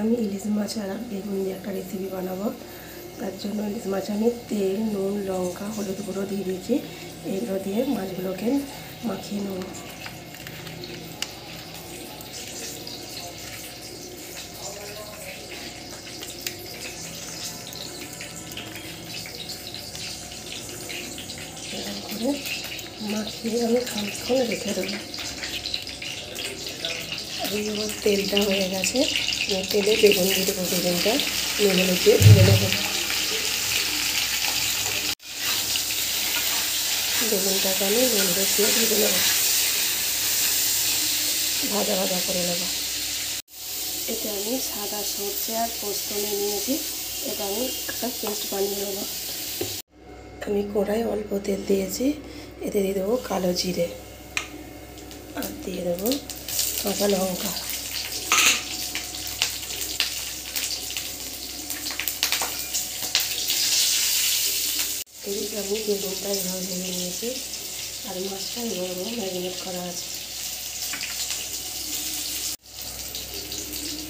আমি ইলিশ মাছ আর বেগুন দিয়ে একটা রেসিপি বানাবো। তার জন্য ইলিশ মাছ আমি তেল, নুন, লঙ্কা, হলুদ গুঁড়ো দিয়ে দিয়েছি। এগুলো দিয়ে মাছগুলোকে মাখিয়ে নেব। এরকম করে মাখিয়ে আমি খানিকক্ষণ রেখে দেবো। আমার তেলটা হয়ে গেছে, তেলে বেগুন দিয়ে দেবো। বেগুনটা নুন দিয়ে ভেজে নেব। বেগুনটাকে আমি নুন দিয়ে ভেজে নেব, ভাজা ভাজা করে নেব। এটা আমি সাদা সর্ষে আর পোস্ত নিয়েছি, এটা আমি একটা পেস্ট বানিয়ে নেব। আমি কড়াই অল্প তেল দিয়েছি, এতে দিয়ে দেবো কালো জিরে আর দিয়ে দেবো কাঁচা লঙ্কা। এদিকে আমি বেগুনটা এভাবে ভেজে নিয়েছি আর মাছটা এভাবে ম্যারিনেট করা আছে।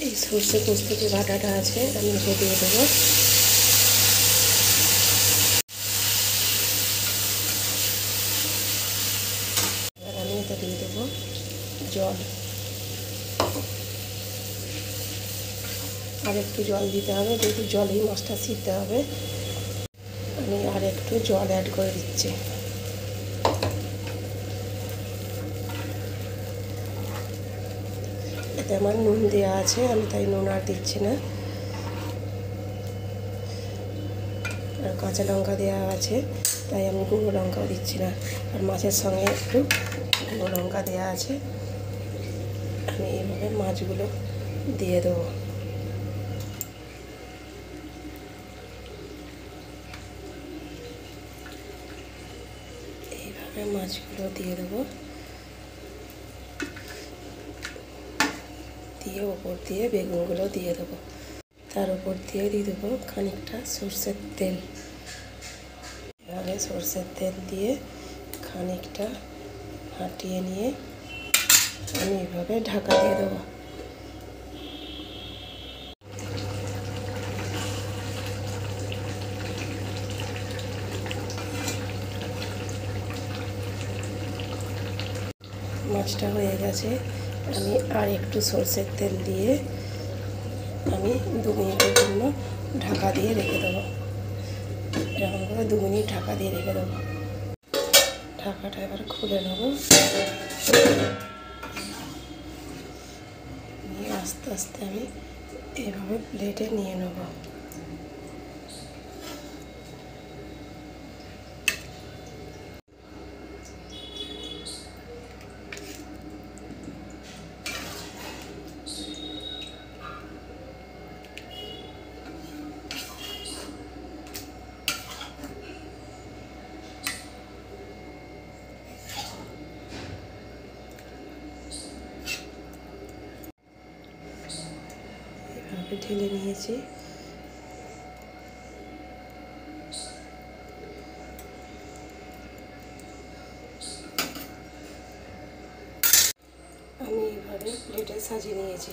এই সর্ষে পোস্ত যে বাটাটা আছে আমি এতে দিয়ে দেবো। এবার আমি এতে দিয়ে দেবো জল, আর একটু জল দিতে হবে, যেহেতু জলেই মাছটা সিদ্ধ হবে। আমি আর একটু জল অ্যাড করে দিচ্ছি। এতে আমার নুন দেওয়া আছে, আমি তাই নুন আর দিচ্ছি না। আর কাঁচা লঙ্কা দেওয়া আছে, তাই আমি গুঁড়ো লঙ্কাও দিচ্ছি না। আর মাছের সঙ্গে একটু গুঁড়ো লঙ্কা দেওয়া আছে। আমি এইভাবে মাছগুলো দিয়ে দেবো। এইভাবে মাছগুলো দিয়ে দেবো, দিয়ে ওপর দিয়ে বেগুনগুলো দিয়ে দেবো। তার উপর দিয়ে দেবো খানিকটা সরষের তেল। এভাবে সরষের তেল দিয়ে খানিকটা হাঁটিয়ে নিয়ে আমি এভাবে ঢাকা দিয়ে দেবো। মাছটা হয়ে গেছে, আমি আর একটু সরষের তেল দিয়ে আমি 2 মিনিটের জন্য ঢাকা দিয়ে রেখে দেবো। এরকম করে 2 মিনিট ঢাকা দিয়ে রেখে দেবো। ঢাকাটা এবার খুলে নেব, নিয়ে আস্তে আস্তে আমি এইভাবে প্লেটে নিয়ে নেব। এভাবে ঢেলে নিয়েছি। আমি এইভাবে প্লেটে সাজিয়ে নিয়েছি।